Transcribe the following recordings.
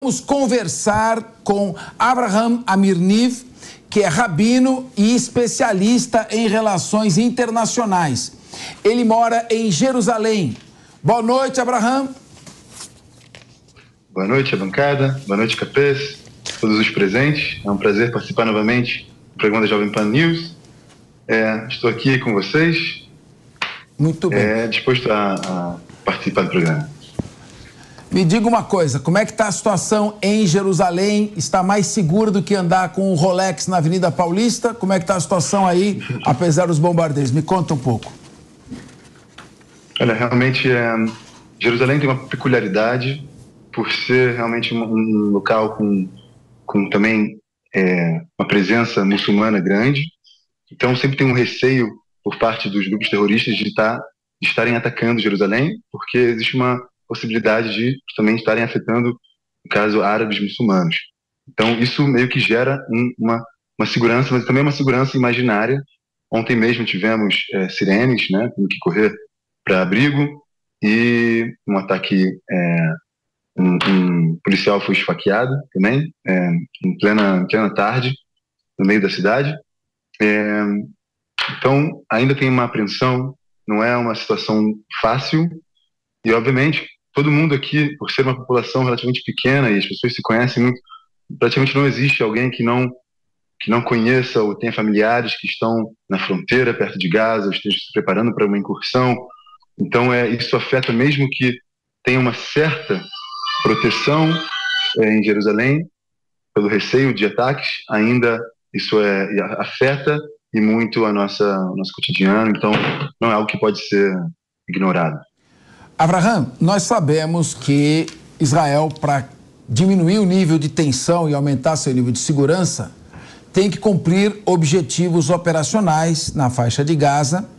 Vamos conversar com Avraham Amirniv, que é rabino e especialista em relações internacionais. Ele mora em Jerusalém. Boa noite, Avraham. Boa noite, a bancada. Boa noite, Capês. Todos os presentes. É um prazer participar novamente do programa da Jovem Pan News. Estou aqui com vocês. Muito bem. Disposto a participar do programa. Me diga uma coisa, como é que está a situação em Jerusalém? Está mais seguro do que andar com um Rolex na Avenida Paulista? Como é que está a situação aí, apesar dos bombardeios? Me conta um pouco. Olha, realmente, Jerusalém tem uma peculiaridade por ser realmente um local com também uma presença muçulmana grande. Então, sempre tem um receio por parte dos grupos terroristas de estarem atacando Jerusalém, porque existe uma possibilidade de também estarem afetando, no caso, árabes muçulmanos. Então, isso meio que gera uma segurança, mas também uma segurança imaginária. Ontem mesmo tivemos sirenes, né, tendo que correr para abrigo, e um ataque, um policial foi esfaqueado também, em plena tarde, no meio da cidade. Então, ainda tem uma apreensão, não é uma situação fácil, e obviamente todo mundo aqui, por ser uma população relativamente pequena e as pessoas se conhecem muito, praticamente não existe alguém que não conheça ou tenha familiares que estão na fronteira, perto de Gaza, ou esteja se preparando para uma incursão. Então, isso afeta, mesmo que tenha uma certa proteção em Jerusalém, pelo receio de ataques, ainda isso afeta e muito o nosso cotidiano. Então, não é algo que pode ser ignorado. Avraham, nós sabemos que Israel, para diminuir o nível de tensão e aumentar seu nível de segurança, tem que cumprir objetivos operacionais na faixa de Gaza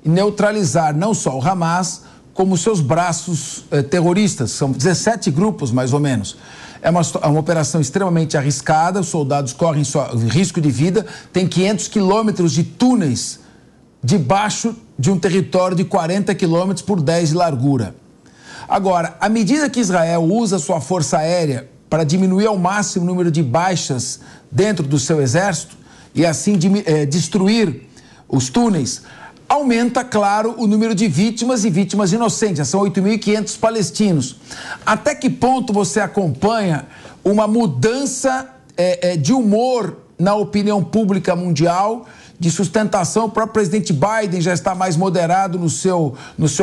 e neutralizar não só o Hamas, como seus braços terroristas. São 17 grupos, mais ou menos. É uma operação extremamente arriscada, os soldados correm risco de vida, tem 500 quilômetros de túneis debaixo de um território de 40 quilômetros por 10 de largura. Agora, à medida que Israel usa sua força aérea para diminuir ao máximo o número de baixas dentro do seu exército e assim destruir os túneis, aumenta, claro, o número de vítimas e vítimas inocentes. São 8.500 palestinos. Até que ponto você acompanha uma mudança de humor na opinião pública mundial, de sustentação? O próprio presidente Biden já está mais moderado no seu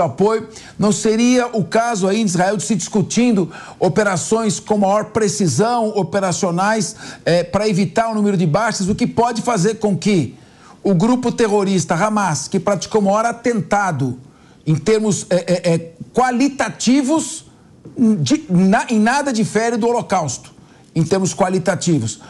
apoio. Não seria o caso aí em Israel de se discutindo operações com maior precisão, operacionais, para evitar o número de baixas, o que pode fazer com que o grupo terrorista Hamas, que praticou o maior atentado em termos qualitativos, em nada difere do Holocausto, em termos qualitativos.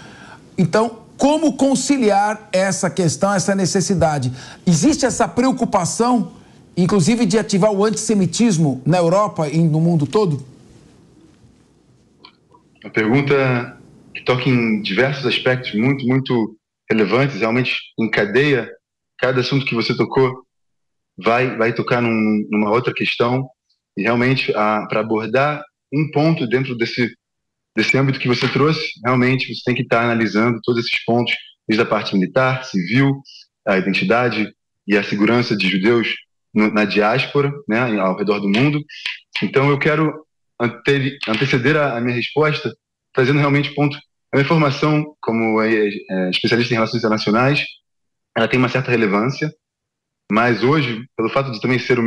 Então, como conciliar essa questão, essa necessidade? Existe essa preocupação, inclusive, de ativar o antissemitismo na Europa e no mundo todo? Uma pergunta que toca em diversos aspectos muito, muito relevantes, realmente encadeia. Cada assunto que você tocou vai tocar numa outra questão, e realmente, para abordar um ponto dentro desse âmbito que você trouxe, realmente você tem que estar analisando todos esses pontos, desde a parte militar, civil, a identidade e a segurança de judeus na diáspora, né, ao redor do mundo. Então, eu quero anteceder a minha resposta, trazendo realmente ponto. A minha formação como especialista em relações internacionais, ela tem uma certa relevância, mas hoje, pelo fato de também ser o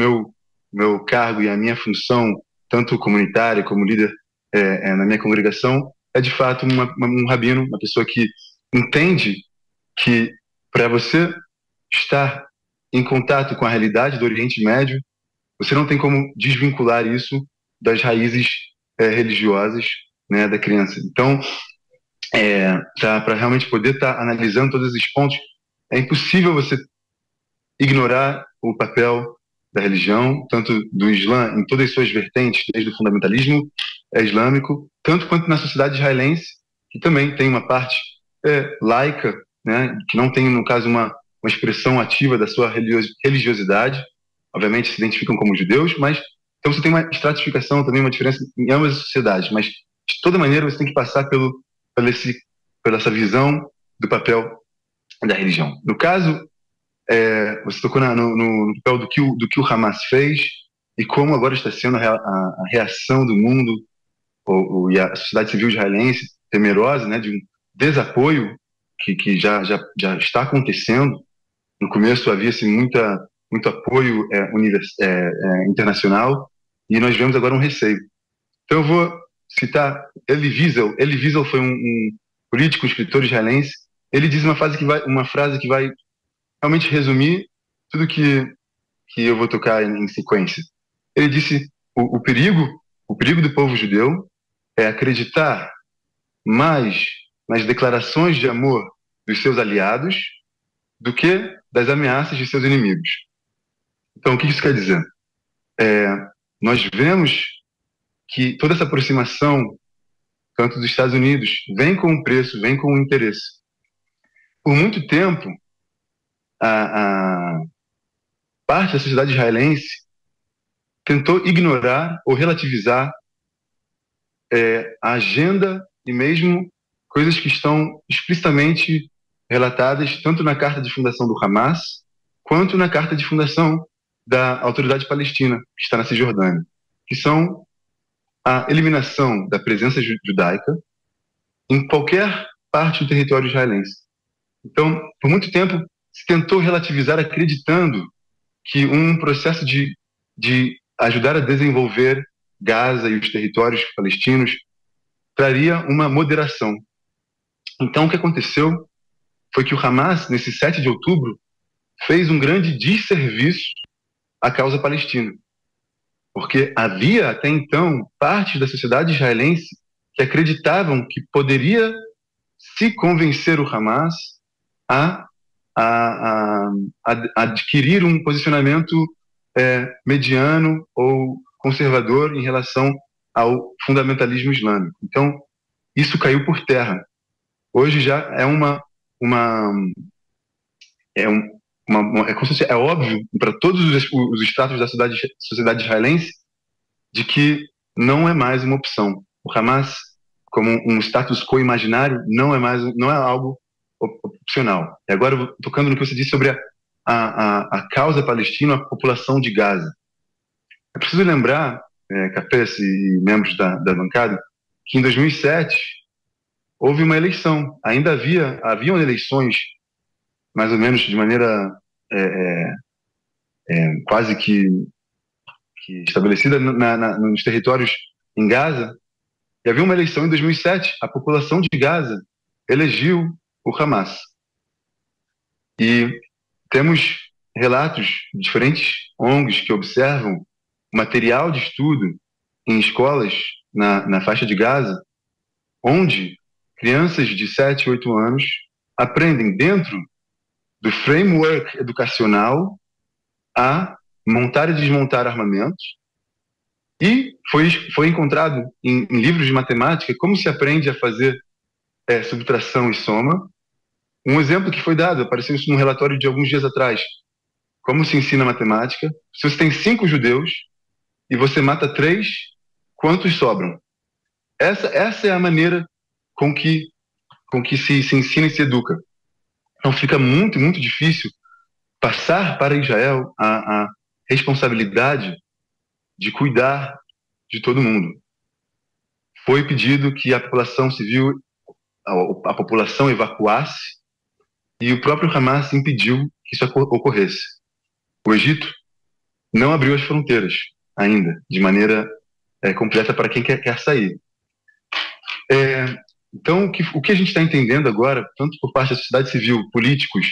meu cargo e a minha função, tanto comunitária como líder na minha congregação, é de fato um rabino, uma pessoa que entende que para você estar em contato com a realidade do Oriente Médio, você não tem como desvincular isso das raízes religiosas, né, da criança. Então, para realmente poder estar analisando todos esses pontos, é impossível você ignorar o papel da religião, tanto do Islã em todas as suas vertentes, desde o fundamentalismo islâmico, tanto quanto na sociedade israelense, que também tem uma parte laica, né, que não tem, no caso, uma expressão ativa da sua religiosidade. Obviamente se identificam como judeus, mas então você tem uma estratificação também, uma diferença em ambas as sociedades, mas de toda maneira você tem que passar pela essa visão do papel da religião. No caso, você tocou no papel do que o Hamas fez e como agora está sendo a reação do mundo e a sociedade civil israelense temerosa, né, de um desapoio que já está acontecendo. No começo havia-se muito apoio internacional e nós vemos agora um receio. Então eu vou citar Elie Wiesel. Elie Wiesel foi um político, um escritor israelense. Ele diz uma frase que vai realmente resumir tudo que eu vou tocar em sequência. Ele disse: o perigo do povo judeu é acreditar mais nas declarações de amor dos seus aliados do que das ameaças de seus inimigos. Então, o que isso quer dizer? Nós vemos que toda essa aproximação, tanto dos Estados Unidos, vem com um preço, vem com um interesse. Por muito tempo, a parte da sociedade israelense tentou ignorar ou relativizar a agenda e mesmo coisas que estão explicitamente relatadas tanto na carta de fundação do Hamas quanto na carta de fundação da Autoridade Palestina, que está na Cisjordânia, que são a eliminação da presença judaica em qualquer parte do território israelense. Então, por muito tempo, se tentou relativizar acreditando que um processo de ajudar a desenvolver Gaza e os territórios palestinos traria uma moderação. Então, o que aconteceu foi que o Hamas, nesse 7 de outubro, fez um grande desserviço à causa palestina. Porque havia, até então, partes da sociedade israelense que acreditavam que poderia se convencer o Hamas a adquirir um posicionamento mediano ou conservador em relação ao fundamentalismo islâmico. Então, isso caiu por terra. Hoje já é é óbvio para todos os estratos da sociedade israelense de que não é mais uma opção. O Hamas, como um status quo imaginário, não é algo opcional. E agora, tocando no que você disse sobre a causa palestina, a população de Gaza. É preciso lembrar, Capes e membros da bancada, que em 2007 houve uma eleição. Ainda haviam eleições, mais ou menos de maneira quase que estabelecida nos territórios em Gaza. E havia uma eleição em 2007. A população de Gaza elegeu o Hamas. E temos relatos de diferentes ONGs que observam material de estudo em escolas na faixa de Gaza, onde crianças de 7, 8 anos aprendem dentro do framework educacional a montar e desmontar armamentos. E foi encontrado em livros de matemática como se aprende a fazer subtração e soma. Um exemplo que foi dado, apareceu isso num relatório de alguns dias atrás. Como se ensina matemática? Se você tem 5 judeus e você mata 3, quantos sobram? Essa é a maneira com que se ensina e se educa. Então fica muito, muito difícil passar para Israel a responsabilidade de cuidar de todo mundo. Foi pedido que a população civil, a população evacuasse, e o próprio Hamas impediu que isso ocorresse. O Egito não abriu as fronteiras ainda, de maneira completa para quem quer sair. Então, o que a gente está entendendo agora, tanto por parte da sociedade civil, políticos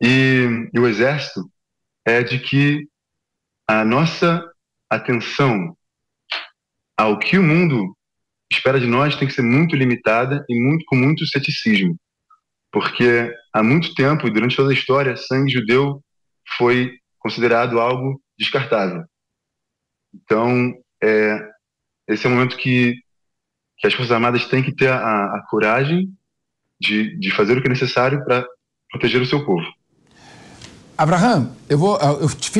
e o exército, é de que a nossa atenção ao que o mundo espera de nós tem que ser muito limitada e com muito ceticismo. Porque há muito tempo, e durante toda a história, sangue judeu foi considerado algo descartável. Então, esse é o momento que as Forças Armadas têm que ter a coragem de fazer o que é necessário para proteger o seu povo. Abraham,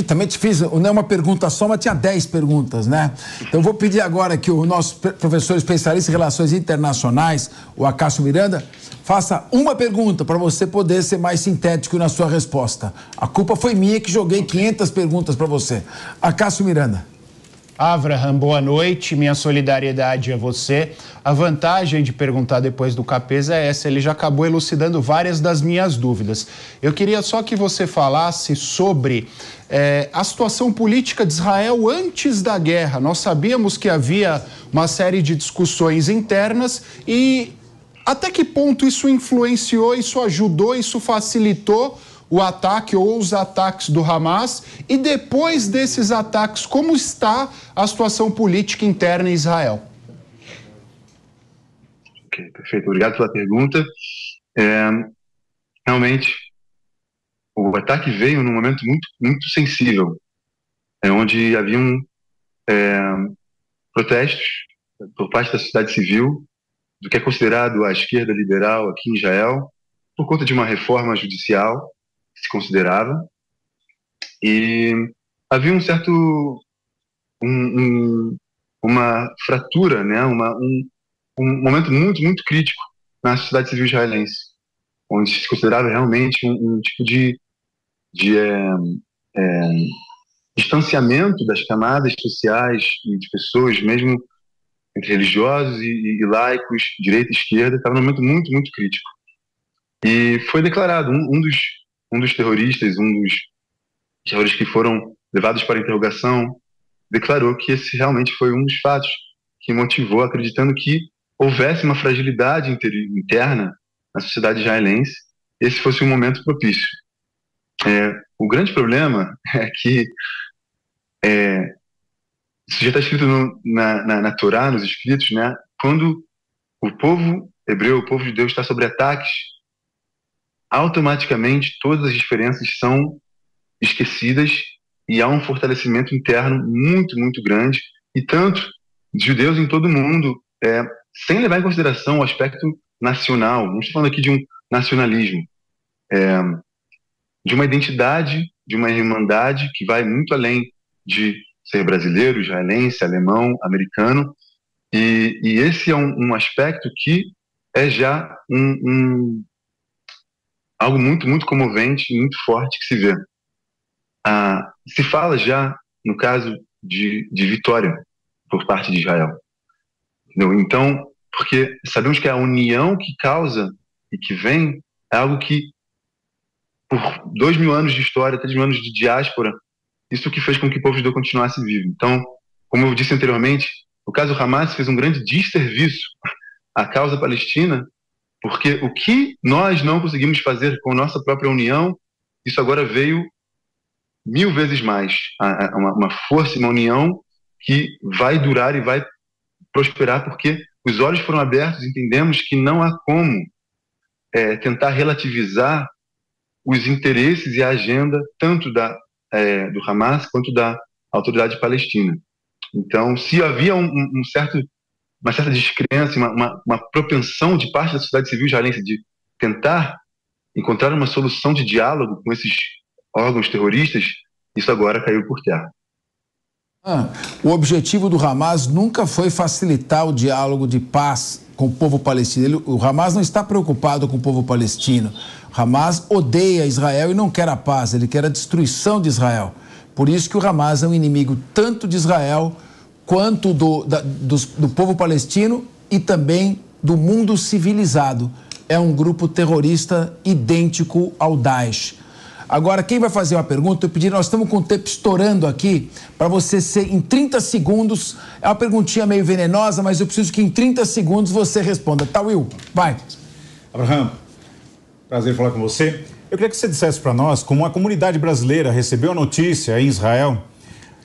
também te fiz, não é uma pergunta só, mas tinha 10 perguntas, né? Então eu vou pedir agora que o nosso professor especialista em relações internacionais, o Acácio Miranda, faça uma pergunta para você poder ser mais sintético na sua resposta. A culpa foi minha que joguei 500 perguntas para você. Acácio Miranda. Abraham, boa noite, minha solidariedade a você. A vantagem de perguntar depois do Capeza é essa, ele já acabou elucidando várias das minhas dúvidas. Eu queria só que você falasse sobre a situação política de Israel antes da guerra. Nós sabíamos que havia uma série de discussões internas e até que ponto isso influenciou, isso ajudou, isso facilitou o ataque ou os ataques do Hamas, e depois desses ataques, como está a situação política interna em Israel? Ok, perfeito. Obrigado pela pergunta. Realmente, o ataque veio num momento muito, muito sensível, onde haviam protestos por parte da sociedade civil do que é considerado a esquerda liberal aqui em Israel, por conta de uma reforma judicial que se considerava, e havia um certo uma fratura, né, um momento muito, muito crítico na sociedade civil israelense, onde se considerava realmente um tipo de distanciamento das camadas sociais e de pessoas, mesmo entre religiosos e laicos, direita e esquerda, estava num momento muito, muito crítico. E foi declarado um dos terroristas, um dos terroristas que foram levados para interrogação, declarou que esse realmente foi um dos fatos que motivou, acreditando que houvesse uma fragilidade interna na sociedade israelense, esse fosse um momento propício. O grande problema é que isso já está escrito na Torá, nos escritos, né? Quando o povo hebreu, o povo de Deus está sobre ataques, automaticamente todas as diferenças são esquecidas e há um fortalecimento interno muito, muito grande, e tanto de judeus em todo o mundo, sem levar em consideração o aspecto nacional. Não estou falando aqui de um nacionalismo, de uma identidade, de uma irmandade que vai muito além de ser brasileiro, israelense, alemão, americano, e esse é um aspecto que é já algo muito, muito comovente e muito forte que se vê. Se fala já, no caso, de vitória por parte de Israel. Entendeu? Então, porque sabemos que a união que causa e que vem é algo que, por 2.000 anos de história, 3.000 anos de diáspora, isso que fez com que o povo judeu continuasse vivo. Então, como eu disse anteriormente, o caso Hamas fez um grande desserviço à causa palestina, porque o que nós não conseguimos fazer com a nossa própria união, isso agora veio 1000 vezes mais. Uma força, uma união que vai durar e vai prosperar, porque os olhos foram abertos, entendemos que não há como tentar relativizar os interesses e a agenda tanto do Hamas quanto da autoridade palestina. Então, se havia uma certa descrença, uma propensão de parte da sociedade civil israelense de tentar encontrar uma solução de diálogo com esses órgãos terroristas, isso agora caiu por terra. O objetivo do Hamas nunca foi facilitar o diálogo de paz com o povo palestino. O Hamas não está preocupado com o povo palestino. O Hamas odeia Israel e não quer a paz, ele quer a destruição de Israel. Por isso que o Hamas é um inimigo tanto de Israel quanto do povo palestino e também do mundo civilizado. É um grupo terrorista idêntico ao Daesh. Agora, quem vai fazer uma pergunta, eu pedi, nós estamos com o tempo estourando aqui, para você ser em 30 segundos, é uma perguntinha meio venenosa, mas eu preciso que em 30 segundos você responda. Tá, Will? Vai. Abraham, prazer falar com você. Eu queria que você dissesse para nós como a comunidade brasileira recebeu a notícia em Israel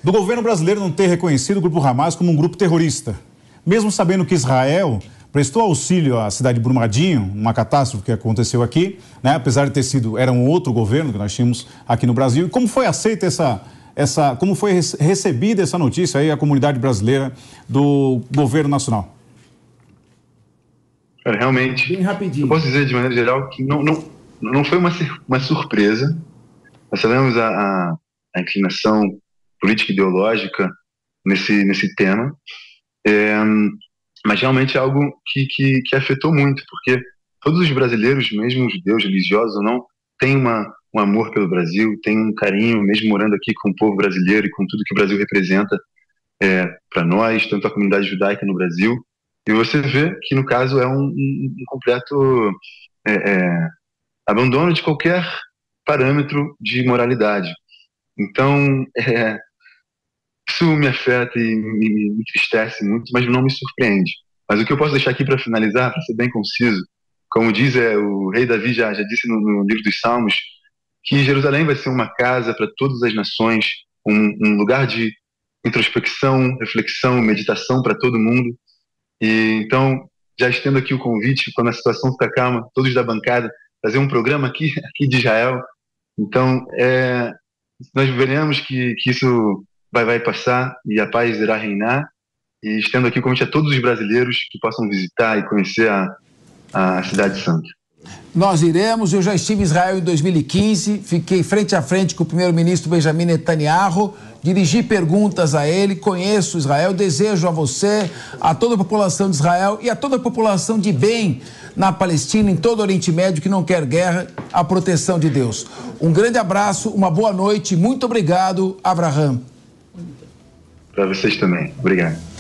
do governo brasileiro não ter reconhecido o grupo Hamas como um grupo terrorista, mesmo sabendo que Israel prestou auxílio à cidade de Brumadinho, uma catástrofe que aconteceu aqui, né? Apesar de ter sido, era um outro governo que nós tínhamos aqui no Brasil. E como foi aceita como foi recebida essa notícia aí, a comunidade brasileira do governo nacional? Realmente, bem rapidinho. Eu posso dizer de maneira geral que não foi uma surpresa, Nós sabemos a inclinação política e ideológica nesse tema, mas realmente é algo que afetou muito, porque todos os brasileiros, mesmo os judeus, religiosos ou não, têm um amor pelo Brasil, têm um carinho, mesmo morando aqui com o povo brasileiro e com tudo que o Brasil representa para nós, tanto a comunidade judaica no Brasil. E você vê que, no caso, é um completo abandono de qualquer parâmetro de moralidade. Então, isso me afeta e me entristece muito, mas não me surpreende. Mas o que eu posso deixar aqui para finalizar, para ser bem conciso, como diz o rei Davi já disse no livro dos Salmos, que Jerusalém vai ser uma casa para todas as nações, um lugar de introspecção, reflexão, meditação para todo mundo. E então, já estendo aqui o convite, quando a situação ficar calma, todos da bancada, fazer um programa aqui de Israel. Então, nós veremos que isso vai passar e a paz irá reinar. E estendo aqui o convite a todos os brasileiros que possam visitar e conhecer a Cidade Santa. Nós iremos. Eu já estive em Israel em 2015, fiquei frente a frente com o primeiro-ministro Benjamin Netanyahu, dirigi perguntas a ele, conheço Israel, desejo a você, a toda a população de Israel e a toda a população de bem na Palestina, em todo o Oriente Médio que não quer guerra, a proteção de Deus. Um grande abraço, uma boa noite, muito obrigado, Avraham. Para vocês também. Obrigado.